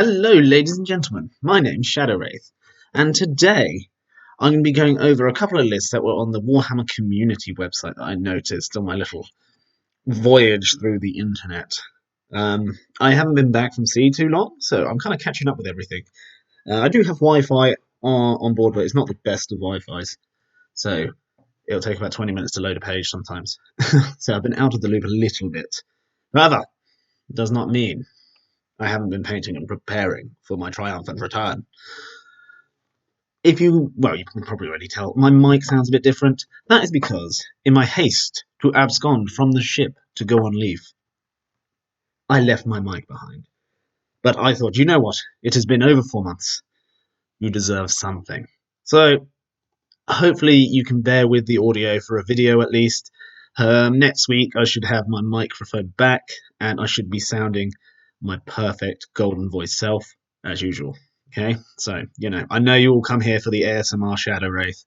Hello, ladies and gentlemen. My name's Shadow Wraith, and today I'm going to be going over a couple of lists that were on the Warhammer Community website that I noticed on my little voyage through the internet. I haven't been back from sea too long, so I'm kind of catching up with everything. I do have Wi-Fi on board, but it's not the best of Wi-Fis, so it'll take about 20 minutes to load a page sometimes. So I've been out of the loop a little bit. However, it does not mean I haven't been painting and preparing for my triumphant return. You can probably already tell, my mic sounds a bit different. That is because, in my haste to abscond from the ship to go on leave, I left my mic behind. But I thought, you know what? It has been over 4 months. You deserve something. So, hopefully you can bear with the audio for a video at least. Next week I should have my microphone back, and I should be sounding my perfect golden voice self, as usual. Okay, so, I know you all come here for the ASMR Shadow Wraith.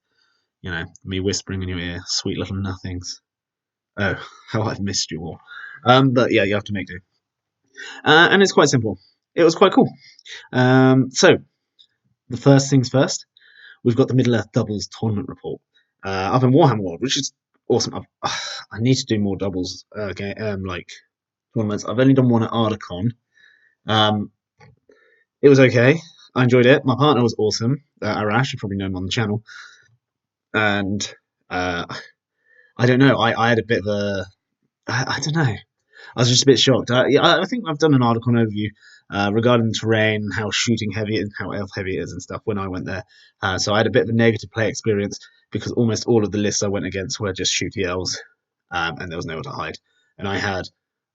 Me whispering in your ear, sweet little nothings. Oh, how I've missed you all. But yeah, you have to make do. And it's quite simple. It was quite cool. So, the first things first, we've got the Middle-earth Doubles Tournament Report up in Warhammer World, which is awesome. I need to do more doubles tournaments. I've only done one at Ardacon. It was okay. I enjoyed it. My partner was awesome. Arash, you probably know him on the channel. And I don't know. I had a bit of a... I don't know. I was just a bit shocked. I think I've done an Articon overview regarding the terrain, how shooting heavy and how elf heavy it is and stuff when I went there. So I had a bit of a negative play experience because almost all of the lists I went against were just shooty elves, and there was nowhere to hide. And I had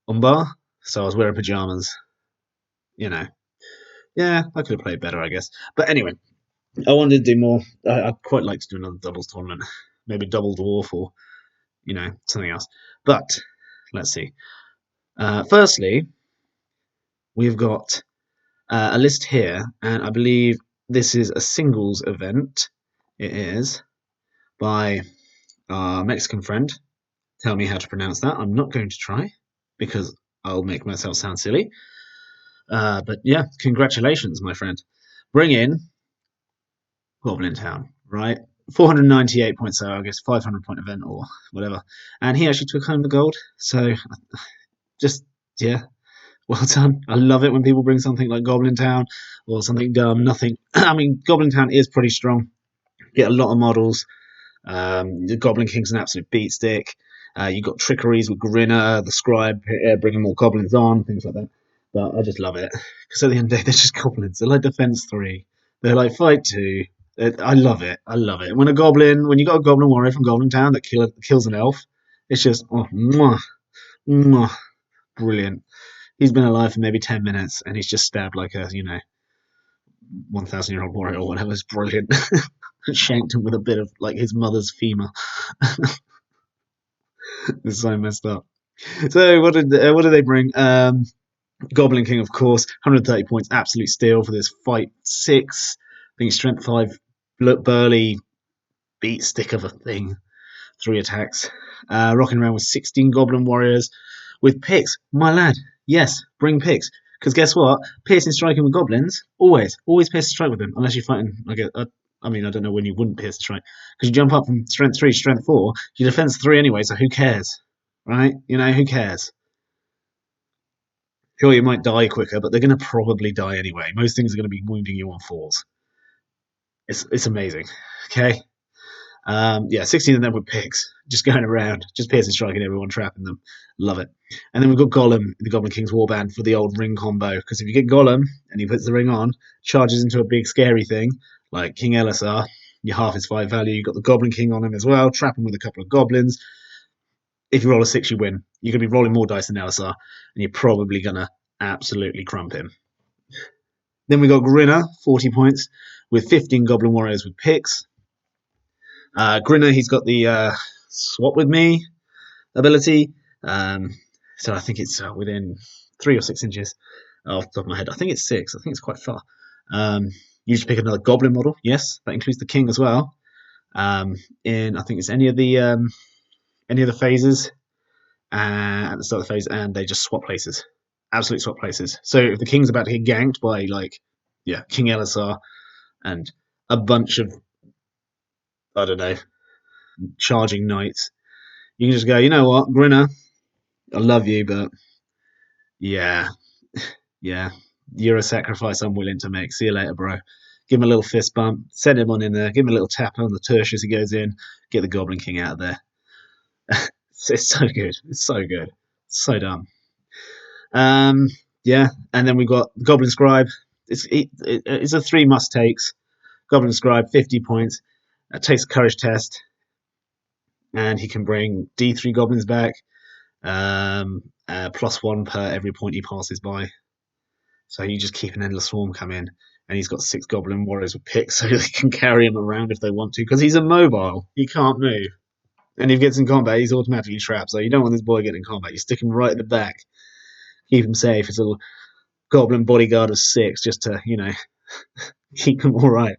Umbar, so I was wearing pajamas. Yeah, I could have played better, I guess. But anyway, I wanted to do more. I'd quite like to do another doubles tournament, maybe double dwarf or something else. But let's see. Firstly, we've got a list here, and I believe this is a singles event. It is by our Mexican friend. Tell me how to pronounce that. I'm not going to try because I'll make myself sound silly. But yeah, congratulations, my friend. Bring in Goblin Town, right? 498 points, so I guess 500 point event or whatever. And he actually took home the gold. So just, yeah, well done. I love it when people bring something like Goblin Town or something dumb, nothing. I mean, Goblin Town is pretty strong. Get a lot of models. The Goblin King's an absolute beat stick. You've got trickeries with Grinner, the Scribe, bringing more goblins on, things like that. But I just love it. Because at the end of the day, they're just goblins. They're like Defense 3. They're like Fight 2. I love it. I love it. When you got a Goblin Warrior from Goblin Town that kills an elf, it's just, brilliant. He's been alive for maybe 10 minutes, and he's just stabbed like a, 1,000-year-old warrior or whatever. It's brilliant. Shanked him with a bit of, like, his mother's femur. It's so messed up. So what did they bring? Goblin King, of course, 130 points, absolute steal for this fight 6. I think strength 5, burly, beat stick of a thing, 3 attacks. Rocking around with 16 Goblin Warriors with picks. My lad, yes, bring picks. Because guess what? Piercing striking with goblins, always pierce strike with them, unless you're fighting like I don't know when you wouldn't pierce strike. Because you jump up from strength 3 to strength 4, your defense 3 anyway, so who cares? Right? Who cares? Sure, you might die quicker, but they're going to probably die anyway. Most things are going to be wounding you on 4s. It's amazing. Okay? 16 of them with picks, just going around, just piercing striking everyone, trapping them. Love it. And then we've got Gollum, the Goblin King's Warband, for the old ring combo. Because if you get Gollum and he puts the ring on, charges into a big scary thing like King Elisar, you half his 5 value. You've got the Goblin King on him as well, trap him with a couple of goblins. If you roll a 6, you win. You're going to be rolling more dice than Elisar, and you're probably going to absolutely crump him. Then we got Grinner, 40 points, with 15 Goblin Warriors with picks. Grinner, he's got the swap with me ability. So I think it's within 3 or 6 inches off the top of my head. I think it's 6. I think it's quite far. You just pick another Goblin model. Yes, that includes the King as well. I think it's any of the phases at the start of the phase, and they just swap places. absolute swap places. So if the king's about to get ganked by like, yeah, King Elisar and a bunch of, I don't know, charging knights, you can just go, you know what, Grinner, I love you, but yeah, yeah, you're a sacrifice I'm willing to make. See you later, bro. Give him a little fist bump, send him on in there, give him a little tap on the tush as he goes in, get the Goblin King out of there. It's so good. It's so good. So dumb. Yeah, and then we've got Goblin Scribe. It's a 3 must takes. Goblin Scribe, 50 points. Takes a courage test, and he can bring D3 goblins back, +1 per every point he passes by. So you just keep an endless swarm come in, and he's got 6 goblin warriors with picks, so they can carry him around if they want to, because he's immobile. He can't move. And if he gets in combat, he's automatically trapped. So you don't want this boy getting in combat. You stick him right at the back, keep him safe. It's a little goblin bodyguard of 6, just to, you know, keep him all right.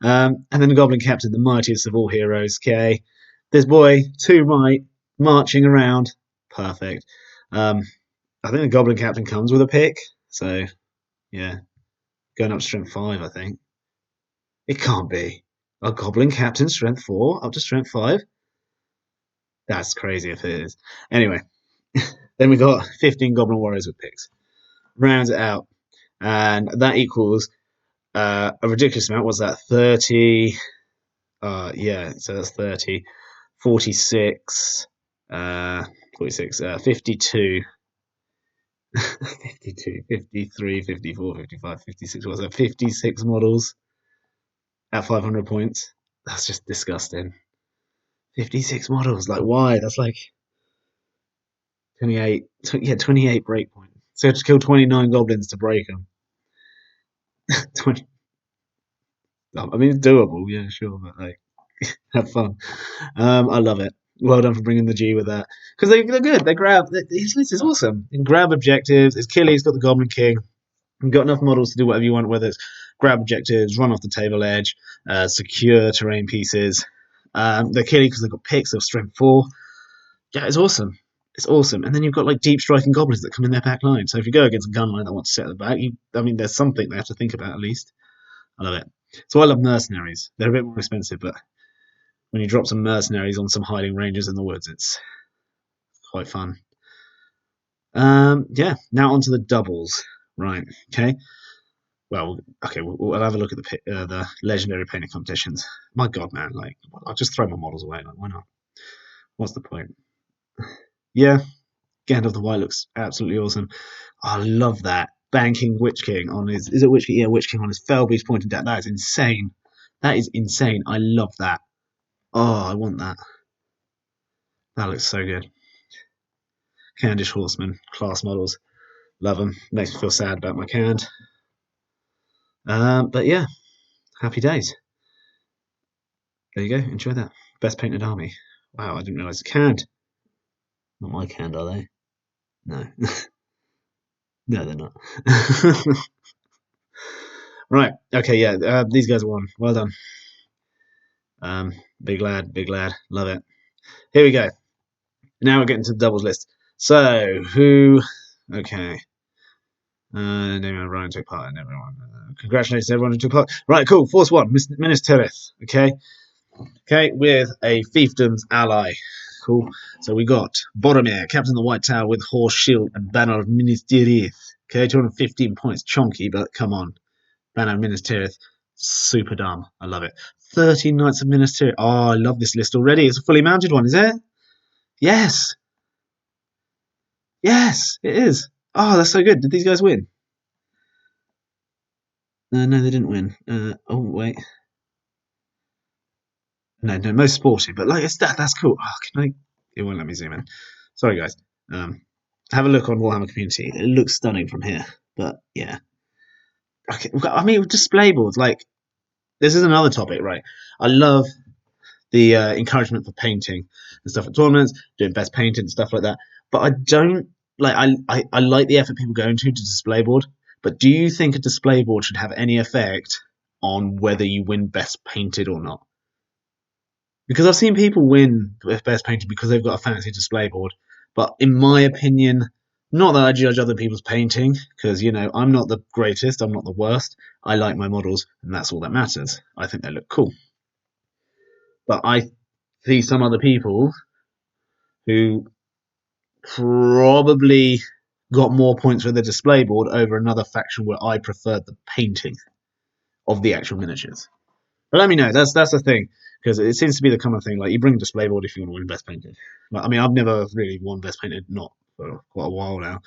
And then the Goblin Captain, the mightiest of all heroes. Okay, this boy, 2 might, marching around, perfect. I think the Goblin Captain comes with a pick, so yeah, going up to strength 5. I think it can't be a Goblin Captain strength 4 up to strength 5. That's crazy if it is. Anyway, then we got 15 Goblin Warriors with picks. Rounds it out, and that equals a ridiculous amount. Was that 30? Yeah, so that's 30, 46, 46, 52, 52, 53, 54, 55, 56. What's that? 56 models at 500 points. That's just disgusting. 56 models. Like, why? That's like 28. Yeah, 28 breakpoint. So you have to kill 29 goblins to break them. 20. I mean, it's doable. Yeah, sure, but like, have fun. I love it. Well done for bringing the G with that, because they're good. They grab. His list is awesome. You can grab objectives. It's Killy. He's got the Goblin King. You've got enough models to do whatever you want, whether it's grab objectives, run off the table edge, secure terrain pieces. They're Killy because they've got picks of strength 4. Yeah, it's awesome. It's awesome. And then you've got like deep striking goblins that come in their back line. So if you go against a gun line that wants to set at the back, I mean, there's something they have to think about at least. I love it. So I love mercenaries. They're a bit more expensive, but when you drop some mercenaries on some hiding rangers in the woods, it's quite fun. Yeah, now onto the doubles. Right, okay. Well, okay, we'll have a look at the legendary painting competitions. My God, man, like, I'll just throw my models away. Like, why not? What's the point? Yeah, Gandalf the White looks absolutely awesome. I love that. Banking Witch King on his... Is it Witch King? Yeah, Witch King on his Felby's pointing down. That is insane. That is insane. I love that. Oh, I want that. That looks so good. Candish Horseman, class models. Love them. Makes me feel sad about my canned. But yeah, happy days. There you go. Enjoy that. Best painted army. Wow, I didn't realise it's canned. Not my canned, are they? No. No, they're not. Right. Okay, yeah. These guys won. Well done. Big lad. Love it. Here we go. Now we're getting to the doubles list. So, who... Okay. Everyone took part, and everyone. Congratulations to everyone who took part. Right, cool. Force 1, Minas Tirith. Okay. Okay, with a fiefdom's ally. Cool. So we got Boromir, Captain of the White Tower with horse, shield, and banner of Minas Tirith. Okay, 215 points. Chonky, but come on. Banner of Minas Tirith. Super dumb. I love it. 13 Knights of Minas Tirith. Oh, I love this list already. It's a fully mounted one, is it? Yes. Yes, it is. Oh, that's so good. Did these guys win? No, they didn't win. Oh, wait. No, most sporty, but like that's cool. Oh, can I? It won't let me zoom in. Sorry, guys. Have a look on Warhammer Community. It looks stunning from here, but yeah. Okay, I mean, display boards. Like, this is another topic, right? I love the encouragement for painting and stuff at tournaments, doing best painted and stuff like that. But I don't like. I like the effort people go into to display board. But do you think a display board should have any effect on whether you win best painted or not? Because I've seen people win with best painted because they've got a fancy display board. But in my opinion, Not that I judge other people's painting, because, you know, I'm not the greatest, I'm not the worst. I like my models, and that's all that matters. I think they look cool. But I see some other people who probably got more points for the display board over another faction where I preferred the painting of the actual miniatures. But let me know. That's the thing, because it seems to be the common thing. Like, you bring a display board if you want to win best painted. Like, I mean, I've never really won best painted, not for quite a while now.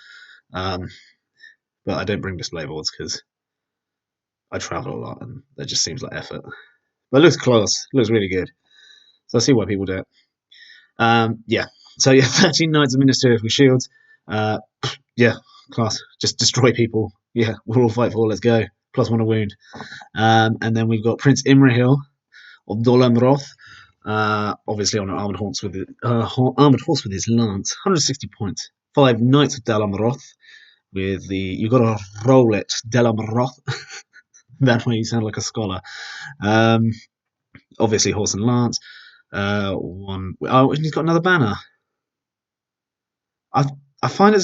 But I don't bring display boards because I travel a lot, and that just seems like effort. But it looks close. It looks really good. So I see why people do it. Yeah. So yeah, 13 Knights of Minas Tirith with shields. Yeah, class. Just destroy people. Yeah, we're all fight for. Let's go. +1 a wound. And then we've got Prince Imrahil of Dol Amroth. Obviously on an armored horse with his lance. 160 points. 5 Knights of Dol Amroth with the you got to roll it Dol Amroth. That way you sound like a scholar. Obviously horse and lance. He's got another banner. I find it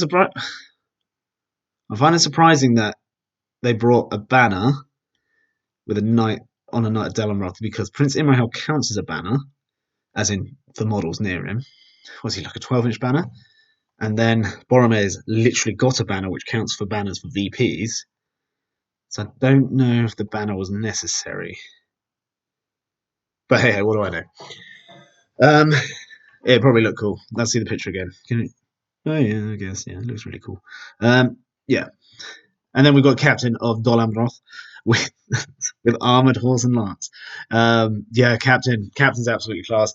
surprising that they brought a banner with a knight on a knight of Dol Amroth, because Prince Imrahil counts as a banner, as in the models near him. Was he like a 12-inch banner? And then Boromir's literally got a banner which counts for banners for VPs. So I don't know if the banner was necessary. But hey, what do I know? It probably looked cool. Let's see the picture again. Oh yeah, I guess. Yeah, it looks really cool. Yeah. And then we've got Captain of Dol Amroth with armored horse and lance. Yeah, Captain's absolutely class.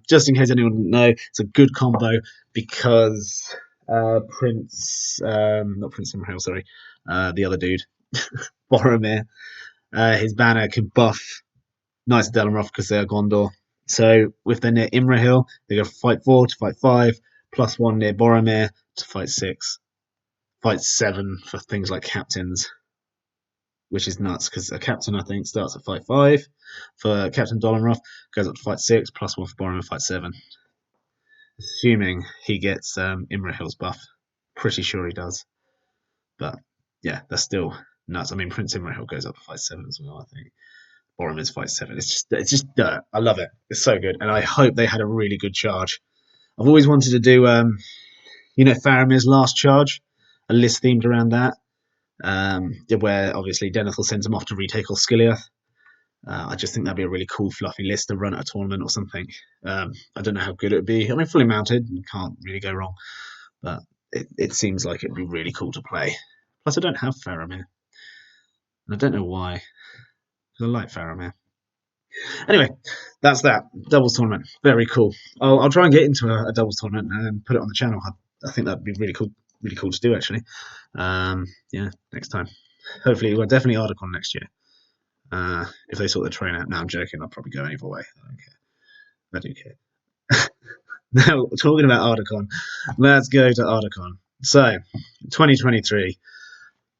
Just in case anyone didn't know, it's a good combo because not Prince Imrahil, sorry, the other dude, Boromir, his banner can buff Knights of Dol Amroth because they are Gondor. So if they're near Imrahil, they go fight 4 to fight 5, +1 near Boromir to fight 6, fight 7 for things like captains, which is nuts because a captain, I think, starts at fight 5 for Captain Dol Amroth, goes up to fight 6, +1 for Boromir, fight 7. Assuming he gets Imrahil's buff. Pretty sure he does. But yeah, that's still nuts. I mean, Prince Imrahil goes up to fight 7 as well, I think. Boromir's fight 7. It's just dirt. I love it. It's so good. And I hope they had a really good charge. I've always wanted to do, Faramir's last charge, a list themed around that, where obviously Denethor sends him off to retake Osgiliath. I just think that'd be a really cool, fluffy list to run at a tournament or something. I don't know how good it would be. I mean, fully mounted, can't really go wrong. But it seems like it'd be really cool to play. Plus, I don't have Faramir. And I don't know why. Because I like Faramir. Anyway, that's that. Doubles tournament. Very cool. I'll try and get into a doubles tournament and put it on the channel. I think that'd be really cool to do, actually. Yeah, next time. Hopefully, well, definitely Ardacon next year. If they sort the train out. No, I'm joking. I'll probably go either way. I don't care. Now, talking about Ardacon, let's go to Ardacon. So, 2023.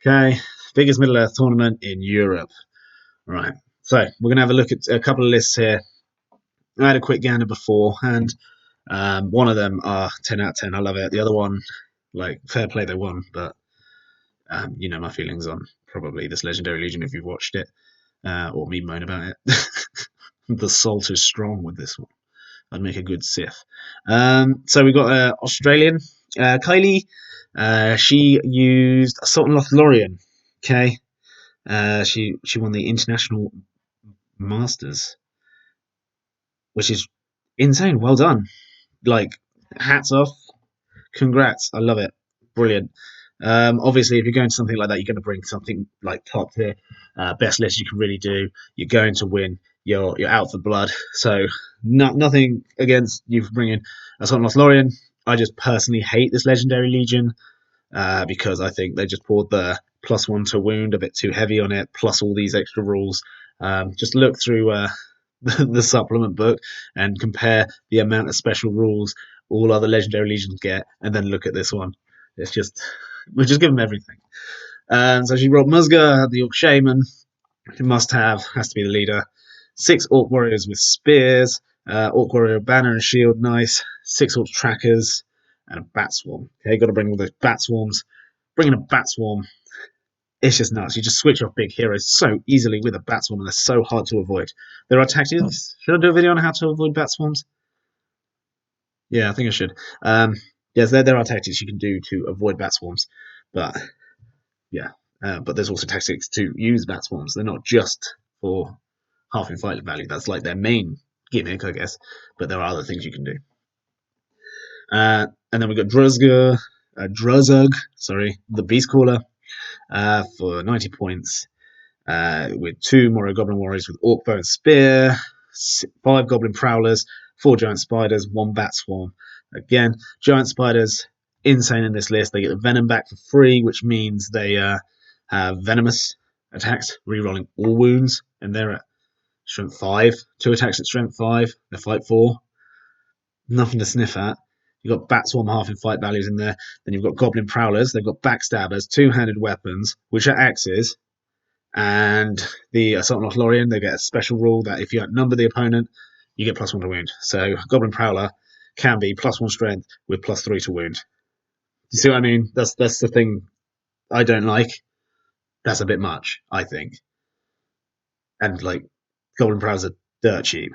Okay, biggest Middle-earth tournament in Europe. Right. So, we're going to have a look at a couple of lists here. I had a quick gander beforehand. One of them are 10 out of 10. I love it. The other one, like, fair play, they won. But, you know my feelings on probably this Legendary Legion if you've watched it. Or me moan about it. The salt is strong with this one. I'd make a good Sith. So we've got Australian Kylie. She used Assault and Lothlorien. Okay. She won the International Masters, which is insane. Well done. Like, hats off. Congrats. I love it. Brilliant. Obviously, if you're going to something like that, you're going to bring something like top tier, best list you can really do. You're going to win. You're out for blood. So nothing against you for bringing Assault and Lothlorien. I just personally hate this Legendary Legion because I think they just poured the +1 to wound a bit too heavy on it, plus all these extra rules. Just look through the supplement book and compare the amount of special rules all other Legendary Legions get, and then look at this one. It's just, we'll just give them everything. So she brought Musga, the Orc Shaman. Must have, has to be the leader. 6 Orc Warriors with spears. Orc Warrior banner and shield, nice. 6 Orc trackers. and a bat swarm. Okay, got to bring all those bat swarms. Bringing a bat swarm, it's just nuts. You just switch off big heroes so easily with a bat swarm, and they're so hard to avoid. There are tactics. Should I do a video on how to avoid bat swarms? Yeah, I think I should. Yes, there are tactics you can do to avoid bat swarms, but yeah, but there's also tactics to use bat swarms. They're not just for half in fight value. That's like their main gimmick, I guess. But there are other things you can do. And then we've got Druzug, the Beast Caller, for 90 points, with 2 Morio Goblin Warriors with Orc Bow and Spear, 5 Goblin Prowlers, 4 Giant Spiders, 1 Bat Swarm. Again, Giant Spiders, insane in this list. They get the Venom back for free, which means they have Venomous attacks, rerolling all wounds, and they're at Strength 5. 2 attacks at Strength 5, they fight 4. Nothing to sniff at. You've got Bat Swarm half in fight values in there. Then you've got Goblin Prowlers. They've got Backstabbers, 2-handed weapons, which are axes. And the Assault and Lothlorien, they get a special rule that if you outnumber the opponent, you get +1 to wound. So Goblin Prowler can be +1 strength with +3 to wound. Do you see what I mean? That's the thing I don't like. That's a bit much, I think. And like Goblin Prowlers are dirt cheap.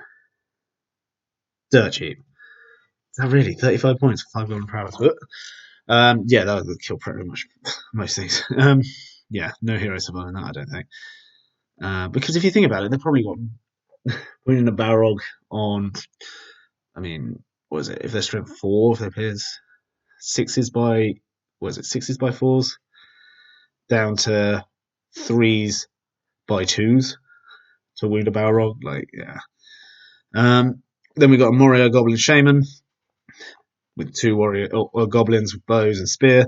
Dirt cheap. Is that really 35 points for 5 Goblin Prowlers? Yeah, that would kill pretty much most things. Yeah, no hero surviving that, I don't think. Because if you think about it, they've probably got winning a Balrog on. I mean, what is it? If they're strength 4, if their players 6s by 4s, down to 3s by 2s to wound a Balrog. Like, yeah. Then we got a Morio Goblin Shaman with 2 warrior goblins with bows and spear,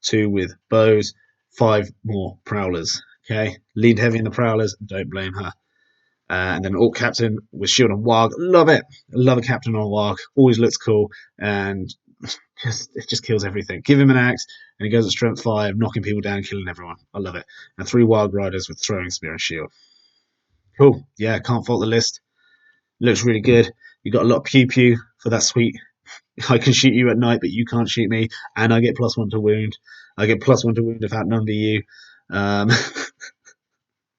2 with bows, 5 more prowlers. Okay, lead heavy in the prowlers. Don't blame her. And then Orc Captain with shield and warg. Love it. Love a captain on warg. Always looks cool, and it just kills everything. Give him an axe, and he goes at strength 5, knocking people down, killing everyone. I love it. And 3 warg riders with throwing spear and shield. Cool. Yeah, can't fault the list. Looks really good. You got a lot of pew pew for that sweet. I can shoot you at night, but you can't shoot me, and I get +1 to wound. I get +1 to wound if I outnumber you,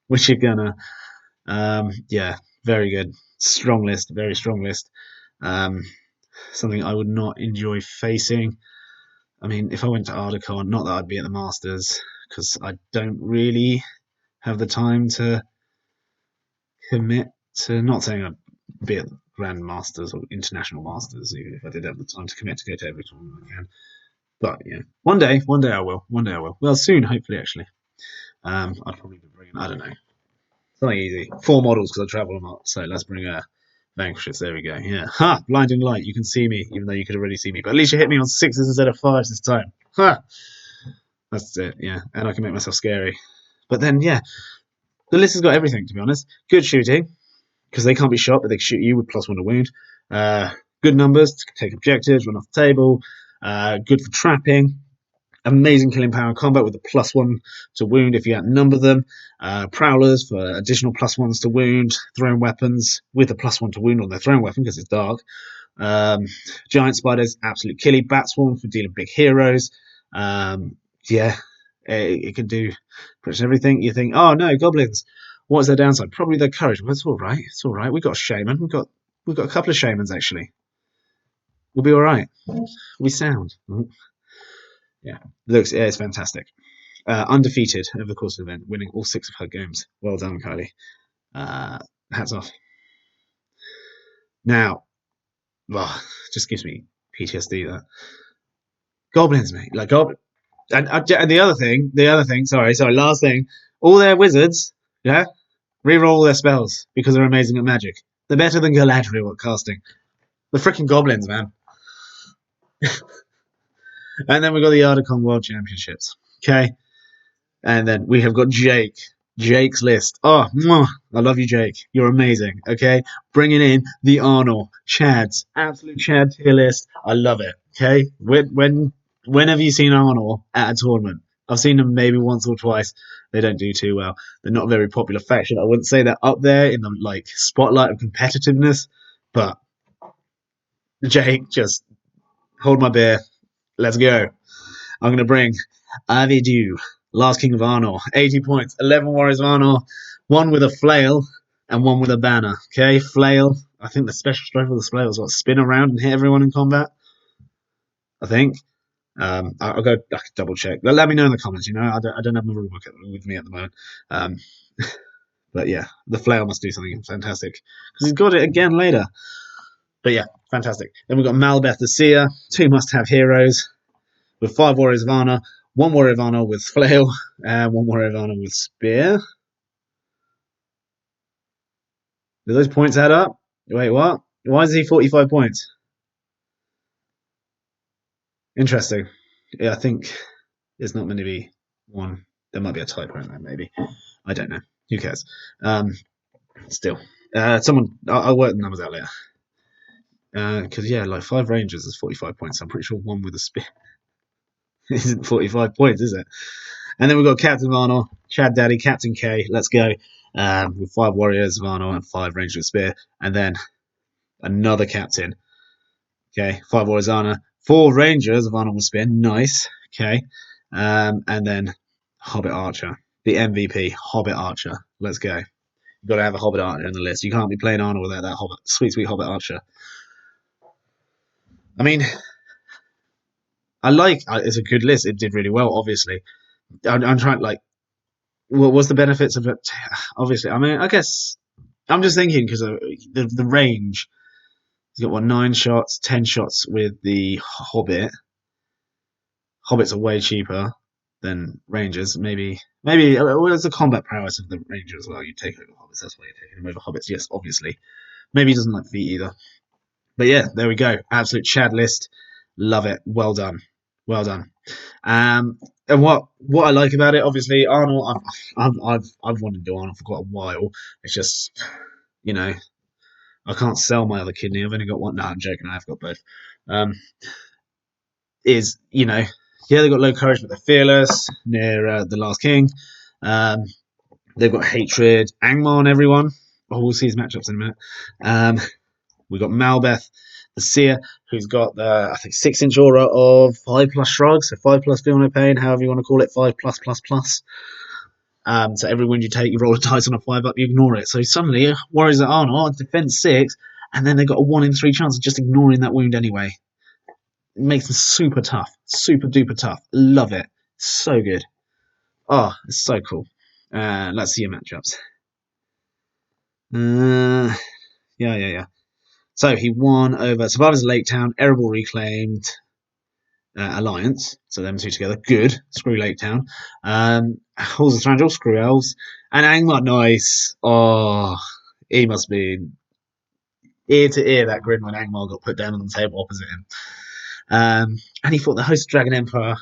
which you're gonna. Yeah, very good. Strong list, very strong list. Something I would not enjoy facing. I mean, if I went to Ardacon, not that I'd be at the Masters, because I don't really have the time to commit to. Not saying I'd be at Grand Masters or International Masters, even if I did have the time to commit to go to every tournament I can. But yeah, one day I will. Well, soon, hopefully, actually. I'd probably be bringing, I don't know, something easy. 4 models because I travel a lot. So let's bring Vanquishers. There we go. Yeah. Ha! Blinding light. You can see me, even though you could already see me. But at least you hit me on 6s instead of 5s this time. Ha! That's it. Yeah. And I can make myself scary. But then, yeah, the list has got everything, to be honest. Good shooting, because they can't be shot, but they can shoot you with +1 to wound. Good numbers to take objectives, run off the table. Good for trapping. Amazing killing power in combat with a +1 to wound if you outnumber them. Prowlers for additional +1s to wound. Thrown weapons with a +1 to wound on their thrown weapon because it's dark. Giant spiders, absolute killy. Bat swarm for dealing big heroes. Yeah, it can do pretty much everything. You think, oh no, goblins. What is their downside? Probably their courage. But it's all right. It's all right. We've got a shaman. We've got a couple of shamans actually. We'll be all right. We sound. Yeah, it's fantastic. Undefeated over the course of the event, winning all 6 of her games. Well done, Kylie. Hats off. Now, just gives me PTSD. That goblins, mate, like goblin. And the other thing. Sorry. Last thing. All their wizards, yeah, reroll all their spells because they're amazing at magic. They're better than Galadriel at casting. The freaking goblins, man. And then we've got the Ardacon World Championships. Okay. And then we have got Jake. Jake's list. Oh, I love you, Jake. You're amazing. Okay. Bringing in the Arnor. Chads. Absolute Chad tier list. I love it. Okay. When have you seen Arnor at a tournament? I've seen them maybe once or twice. They don't do too well. They're not a very popular faction. I wouldn't say they're up there in the spotlight of competitiveness, but Jake, just hold my beer. Let's go. I'm going to bring Avidu, Last King of Arnor. 80 points. 11 Warriors of Arnor. 1 with a flail and 1 with a banner. Okay, flail. I think the special strength of the flail is what? Spin around and hit everyone in combat. I think. I'll go. I can double check. Let me know in the comments. You know, I don't have my rulebook with me at the moment. But yeah, the flail must do something fantastic because he's got it again later. But yeah, fantastic. Then we've got Malbeth the Seer, 2 must-have heroes with 5 Warriors of Arnor, 1 Warrior of Arnor with flail, and 1 Warrior of Arnor with spear. Do those points add up? Wait, what? Why is he 45 points? Interesting. Yeah, I think there's not meant to be one. There might be a typo in there, maybe. I don't know. Who cares? Still. Someone, I'll work the numbers out later. Because, yeah, like 5 Rangers is 45 points. I'm pretty sure 1 with a spear isn't 45 points, is it? And then we've got Captain of Arnor, Chad Daddy, Captain K. Let's go. With 5 Warriors of Arnor and 5 Rangers with spear. And then another Captain. Okay, 5 Warriors of Arnor, 4 Rangers of Arnor with spear. Nice. Okay. And then Hobbit Archer. The MVP, Hobbit Archer. Let's go. You've got to have a Hobbit Archer in the list. You can't be playing Arnor without that Hobbit, sweet Hobbit Archer. I mean, it's a good list. It did really well, obviously. I'm trying, like, what's the benefits of it? Obviously, I mean, I guess I'm just thinking because of the range. He's got 9 shots, 10 shots with the Hobbit. Hobbits are way cheaper than Rangers. Maybe there's the combat prowess of the Ranger as well. You take over Hobbits. That's why you're taking him over Hobbits. Yes, obviously. Maybe he doesn't like feet either. But yeah, there we go. Absolute Chad list. Love it. Well done. Well done. And what I like about it, obviously, Arnold. I've wanted to do Arnold for quite a while. It's just, you know, I can't sell my other kidney. I've only got one. No, I'm joking. I've got both. You know, yeah, they've got low courage, but they're fearless. Near the Last King. They've got hatred. Angmar on everyone. Oh, we'll see his matchups in a minute. We've got Malbeth, the Seer, who's got the, I think, 6-inch aura of 5+ shrugs, so 5+ feel no pain, however you want to call it, 5+++. So every wound you take, you roll a dice on a 5 up, you ignore it. So suddenly, Warriors at Arnor, defense 6, and then they've got a 1 in 3 chance of just ignoring that wound anyway. It makes them super tough, super duper tough. Love it. So good. Oh, it's so cool. Let's see your matchups. Yeah. So he won over Survivors of Lake Town, Erebor Reclaimed, Alliance. So them 2 together. Good. Screw Lake Town. Halls of Thranduil, screw Elves. And Angmar, nice. Oh, he must be ear to ear that grin when Angmar got put down on the table opposite him. And he fought the Host of Dragon Emperor,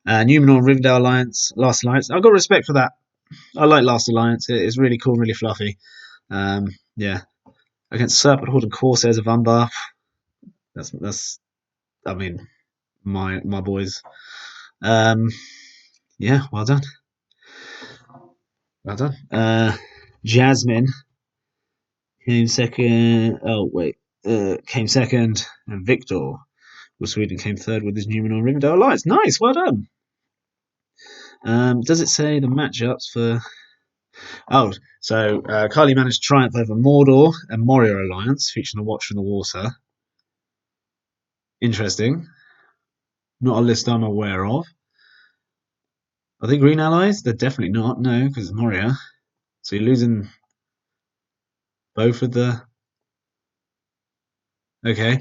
Numenor Rivendell Alliance, Last Alliance. I've got respect for that. I like Last Alliance. It's really cool and really fluffy. Yeah. Against Serpent Horde and Corsairs of Umbar. That's I mean, my boys. Yeah, well done. Well done. Jasmine came second. Oh wait, came second, and Victor with Sweden came third with his Numenor Rivendell Alliance. Nice, well done. Does it say the matchups for? Oh, so Kylie managed to triumph over Mordor and Moria Alliance, featuring the Watcher and the Water. Interesting. Not a list I'm aware of. Are they green allies? They're definitely not. No, because it's Moria. So you're losing both of the. Okay.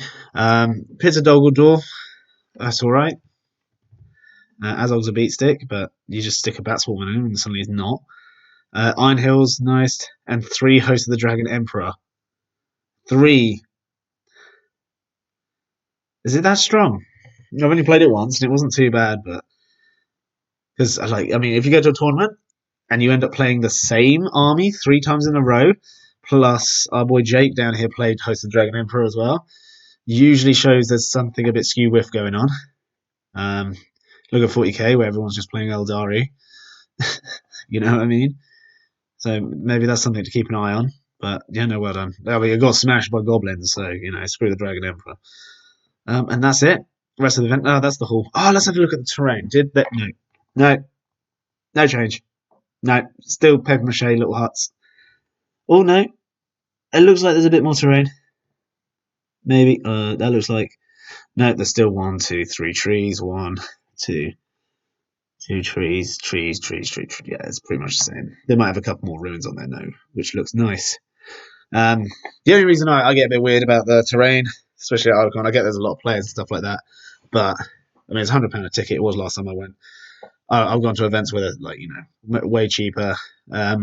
Pizza Dogledore. That's all right. Azog's a beat stick, but you just stick a bat swarm in him and suddenly he's not. Iron Hills, nice. And 3 Host of the Dragon Emperor. 3. Is it that strong? I've only played it once and it wasn't too bad, but because if you go to a tournament and you end up playing the same army 3 times in a row, plus our boy Jake down here played Host of the Dragon Emperor as well, usually shows there's something a bit skew-whiff going on. Look at 40k where everyone's just playing Eldari. You know what I mean? So maybe that's something to keep an eye on. But yeah, no, well done. You got smashed by goblins, so screw the Dragon Emperor. And that's it. Rest of the event. Oh, that's the hall. Oh, let's have a look at the terrain. Did that? No change. No, still paper mache little huts. Oh no, it looks like there's a bit more terrain. Maybe. That looks like. No, there's still 1, 2, 3 trees. 1, 2, 2 trees. Yeah, it's pretty much the same. They might have a couple more ruins on there now, which looks nice. The only reason I get a bit weird about the terrain, especially at Ardacon, I get there's a lot of players and stuff like that, but I mean it's £100 a ticket. It was last time I went. I've gone to events where like way cheaper. I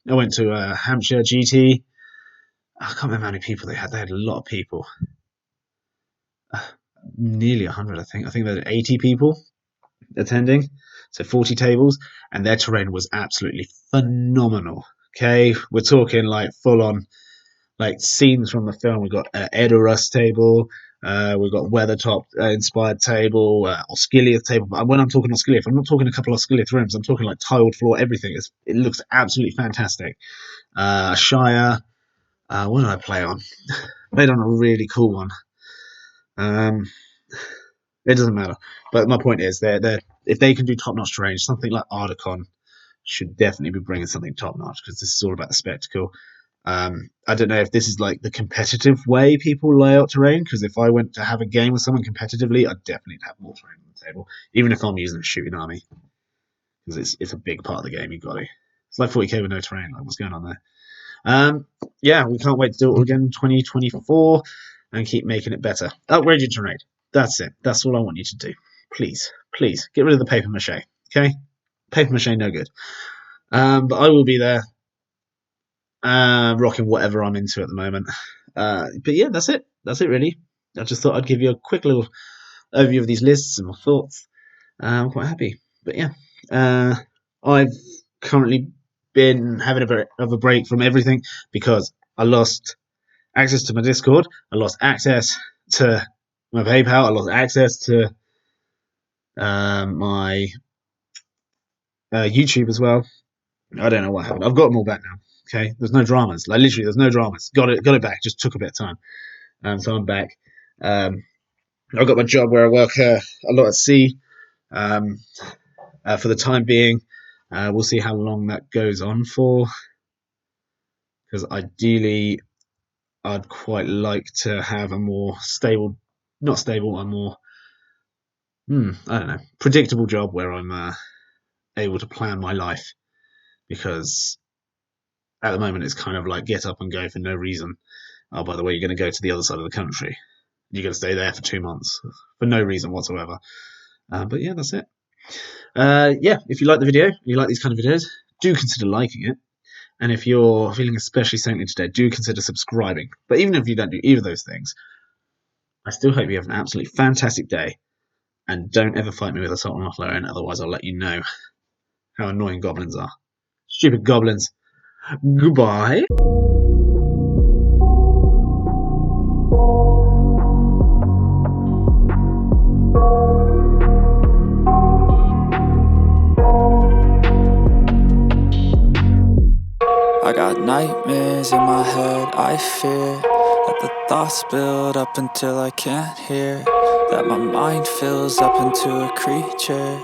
went to Hampshire GT. I can't remember how many people they had. They had a lot of people. Nearly 100, I think. I think there were 80 people attending, so 40 tables, and their terrain was absolutely phenomenal. Okay, we're talking like full on, like scenes from the film. We've got Edoras table, we've got Weathertop inspired table, Osgiliath table. But when I'm talking Osgiliath, I'm not talking a couple of Osgiliath rooms. I'm talking like tiled floor, everything. It looks absolutely fantastic. Shire. What did I play on? Played on a really cool one. It doesn't matter. But my point is, if they can do top-notch terrain, something like Ardacon should definitely be bringing something top-notch, because this is all about the spectacle. I don't know if this is like the competitive way people lay out terrain, because if I went to have a game with someone competitively, I'd definitely have more terrain on the table, even if I'm using a shooting army, because it's a big part of the game. You've got to. It's like 40k with no terrain. Like, what's going on there? Yeah, we can't wait to do it all again in 2024 and keep making it better. Upgrade your terrain. That's it. That's all I want you to do. Please, please, get rid of the paper mache. Okay? Paper mache, no good. But I will be there, rocking whatever I'm into at the moment. But yeah, that's it. That's it, really. I just thought I'd give you a quick little overview of these lists and my thoughts. I'm quite happy. But yeah, I've currently been having a bit of a break from everything because I lost access to my Discord. I lost access to my PayPal. I lost access to my YouTube as well. I don't know what happened. I've got them all back now. Okay, there's no dramas. Like literally, there's no dramas. Got it back. Just took a bit of time. So I'm back. I've got my job where I work a lot at sea. For the time being, we'll see how long that goes on for. Because ideally, I'd quite like to have a more stable, not stable, a more, I don't know, predictable job where I'm able to plan my life. Because at the moment it's kind of like get up and go for no reason. Oh, by the way, you're going to go to the other side of the country. You're going to stay there for 2 months for no reason whatsoever. But yeah, that's it. Yeah, if you like the video, you like these kind of videos, do consider liking it. And if you're feeling especially saintly today, do consider subscribing. But even if you don't do either of those things, I still hope you have an absolutely fantastic day. And don't ever fight me with assault on offline, otherwise I'll let you know how annoying goblins are. Stupid goblins. Goodbye. I got nightmares in my head, I fear that the thoughts build up until I can't hear, that my mind fills up into a creature,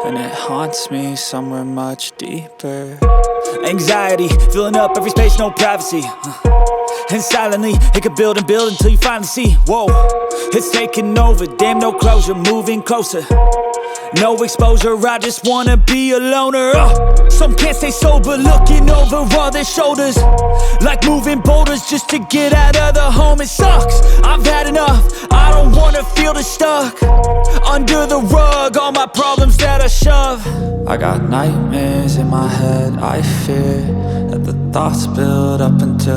and it haunts me somewhere much deeper. Anxiety, filling up every space, no privacy. And silently, it could build and build until you finally see, whoa, it's taking over, damn no closure, moving closer. No exposure, I just wanna be a loner. Some can't stay sober, looking over all their shoulders, like moving boulders just to get out of the home. It sucks, I've had enough, I don't wanna feel the stuck under the rug, all my problems that I shove. I got nightmares in my head, I fear that the thoughts build up until